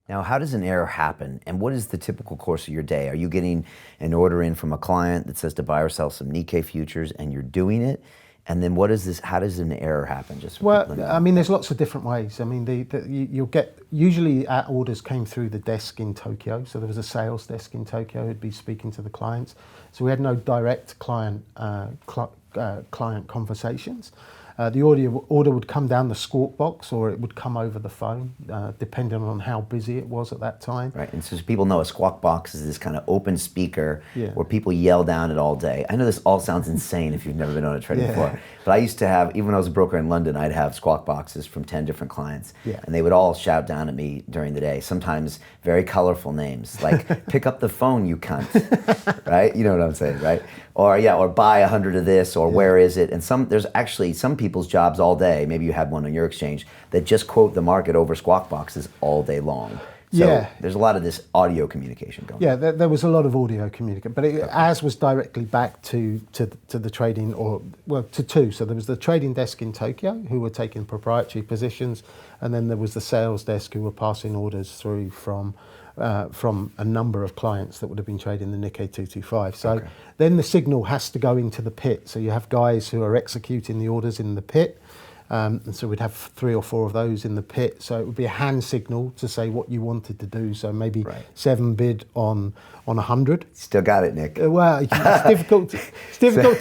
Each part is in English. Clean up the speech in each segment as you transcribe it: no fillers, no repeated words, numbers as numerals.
Now, how does an error happen, and what is the typical course of your day? Are you getting an order in from a client that says to buy or sell some Nikkei futures, and you're doing it? And then what is this? How does an error happen? Just well, I mean, there's lots of different ways. I mean, you'll get, usually our orders came through the desk in Tokyo, so there was a sales desk in Tokyo who'd be speaking to the clients. So we had no direct client conversations. The order would come down the squawk box, or it would come over the phone, depending on how busy it was at that time. Right, and so people know a squawk box is this kind of open speaker Yeah. where people yell down it all day. I know this all sounds insane if you've never been on a trading floor, but I used to have, even when I was a broker in London, I'd have squawk boxes from 10 different clients, and they would all shout down at me during the day, sometimes very colorful names, like, pick up the phone, you cunt, right? You know what I'm saying, right? Or buy 100 of this, or where is it? And there's actually some people's jobs all day, maybe you had one on your exchange, that just quote the market over squawk boxes all day long. So there's a lot of this audio communication going on. Yeah, there was a lot of audio communication, but ours was directly back to the trading, to two. So there was the trading desk in Tokyo who were taking proprietary positions, and then there was the sales desk who were passing orders through from a number of clients that would have been trading the Nikkei 225. So then the signal has to go into the pit. So you have guys who are executing the orders in the pit. And so we'd have 3 or 4 of those in the pit. So it would be a hand signal to say what you wanted to do. So maybe 7 bid on 100. Still got it, Nick. Well, it's difficult.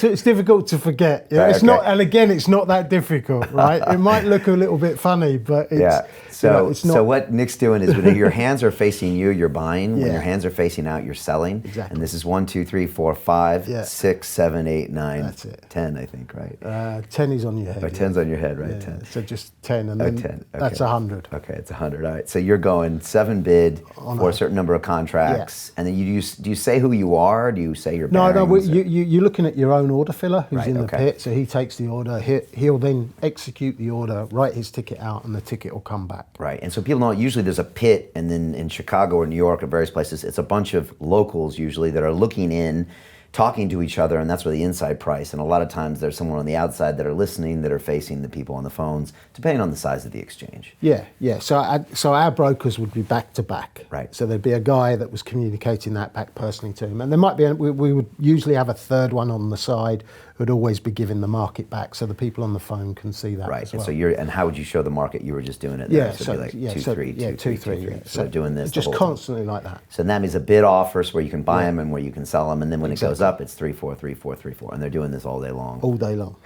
It's difficult to forget. Yeah, it's not, and again, it's not that difficult, right? It might look a little bit funny, but it's So, it's not. so what Nick's doing is when your hands are facing you, you're buying. When your hands are facing out, you're selling. Exactly. And this is 1, 2, 3, 4, 5, 6, 7, 8, 9, That's it. 10, I think, right? 10 is on your head. Or 10's on your head, right? Yeah, 10. so just 10, and then 10. that's 100. Okay, it's 100. All right. So you're going 7 bid for a certain number of contracts, and then do you say who you are? Do you say your Barings? No. You're looking at your own order filler who's in the pit. So he takes the order. He'll then execute the order, write his ticket out, and the ticket will come back. Right. And so people know usually there's a pit, and then in Chicago or New York or various places, it's a bunch of locals usually that are looking in, talking to each other, and that's where the inside price. And a lot of times there's someone on the outside that are listening, that are facing the people on the phones, depending on the size of the exchange. Yeah. So our brokers would be back to back. Right. So there'd be a guy that was communicating that back personally to him, and there might be we would usually have a third one on the side who'd always be giving the market back, so the people on the phone can see that. Right. As well. And so how would you show the market? You were just doing it there. So it'd be like 2, 3, 2, 3. So doing this just the whole constantly time. like that. So that means a bid offers where you can buy them and where you can sell them, and then when it goes up, it's 3, 4, 3, 4, 3, 4, and they're doing this all day long. All day long.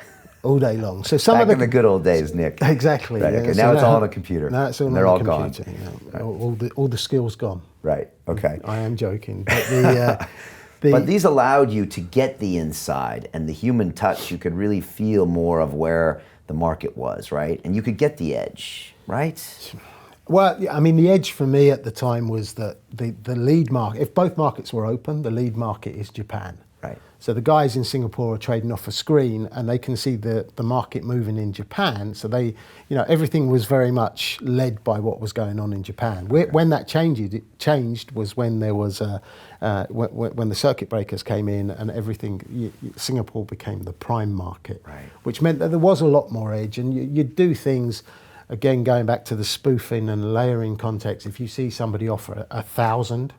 All day long. So some Back of the in the good old days, Nick. Exactly. Right, yeah. okay. So Now it's all on a computer. Now it's all and on they're a all computer. gone. Yeah. All the skills gone. Right. Okay. I am joking, but but these allowed you to get the inside and the human touch. You could really feel more of where the market was, right? And you could get the edge, right? Well, I mean, the edge for me at the time was that the lead market, if both markets were open, the lead market is Japan. Right. So the guys in Singapore are trading off a screen, and they can see the market moving in Japan. So everything was very much led by what was going on in Japan. When that changed was when there was when the circuit breakers came in, and everything. Singapore became the prime market, right. Which meant that there was a lot more edge, and you'd do things. Again, going back to the spoofing and layering context, if you see somebody offer 1,000.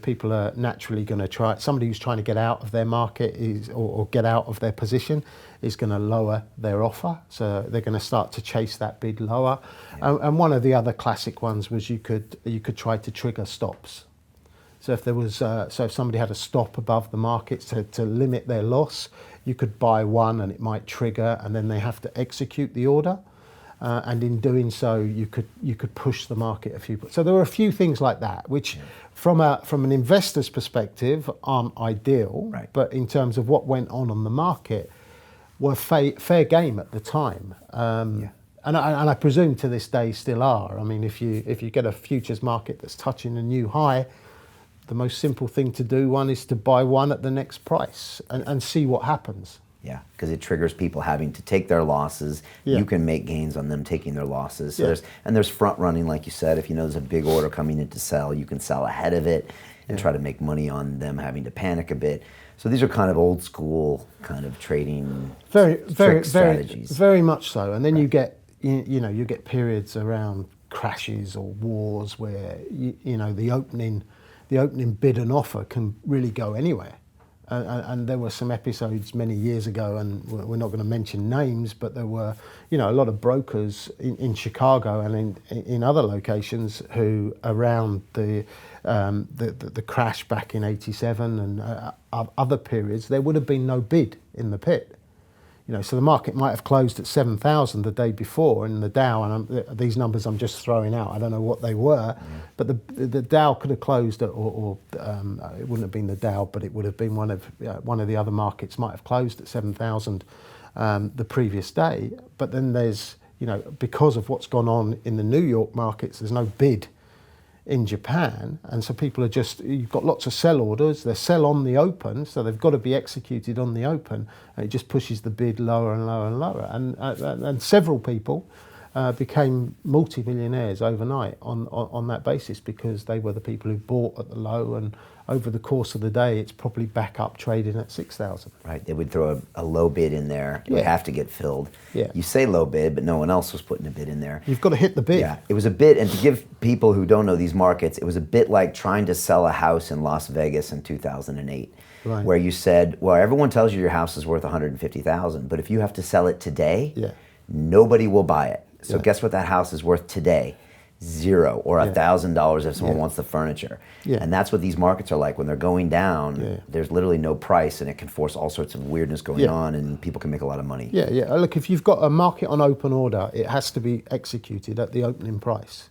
People are naturally going to try. Somebody who's trying to get out of their market or get out of their position is going to lower their offer. So they're going to start to chase that bid lower. Yeah. And one of the other classic ones was you could try to trigger stops. So if there was, if somebody had a stop above the market to limit their loss, you could buy one and it might trigger, and then they have to execute the order. And in doing so, you could push the market a few. So there were a few things like that, which, from an investor's perspective, aren't ideal. Right. But in terms of what went on the market, were fair game at the time. And I presume to this day still are. I mean, if you get a futures market that's touching a new high, the most simple thing to do is to buy one at the next price and see what happens. Yeah, because it triggers people having to take their losses. Yeah. You can make gains on them taking their losses. So there's front running, like you said. If you know there's a big order coming in to sell, you can sell ahead of it and try to make money on them having to panic a bit. So these are kind of old school kind of trading strategies. Very much so. And then you get you get periods around crashes or wars where you know the opening bid and offer can really go anywhere. And there were some episodes many years ago, and we're not going to mention names, but there were, you know, a lot of brokers in Chicago and in other locations who, around the crash back in '87 and other periods, there would have been no bid in the pit. You know, so the market might have closed at 7,000 the day before in the Dow, and these numbers I'm just throwing out, I don't know what they were, but the Dow could have closed at, or it wouldn't have been the Dow, but it would have been one of the other markets might have closed at 7,000 the previous day. But then there's, you know, because of what's gone on in the New York markets, there's no bid in Japan, and so people are just, you've got lots of sell orders, they sell on the open, so they've got to be executed on the open, and it just pushes the bid lower and lower and lower, and several people became multi-millionaires overnight on that basis, because they were the people who bought at the low, and over the course of the day it's probably back up trading at 6,000. Right, they would throw a low bid in there. It would have to get filled. Yeah. You say low bid, but no one else was putting a bid in there. You've got to hit the bid. Yeah, it was a bit, and to give people who don't know these markets, it was a bit like trying to sell a house in Las Vegas in 2008, right, where you said, well, everyone tells you your house is worth 150,000, but if you have to sell it today, nobody will buy it. So guess what that house is worth today? $0 or $1,000 if someone wants the furniture. And that's what these markets are like. When they're going down, there's literally no price, and it can force all sorts of weirdness going on, and people can make a lot of money. Look, if you've got a market on open order, it has to be executed at the opening price.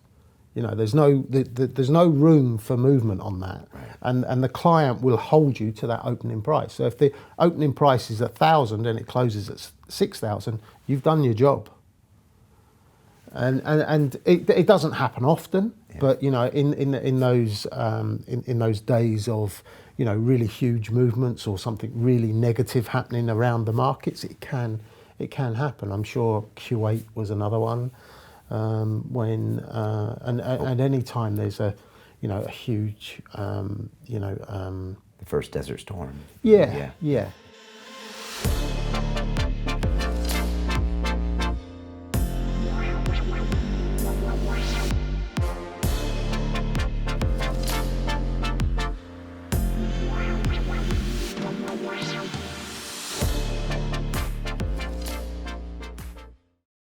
You know, there's no room for movement on that, and the client will hold you to that opening price. So if the opening price is 1,000 and it closes at 6,000, you've done your job. And it doesn't happen often, but you know, in those days of, you know, really huge movements or something really negative happening around the markets, it can happen. I'm sure Q8 was another one, when and any time there's a huge the first Desert Storm. Yeah.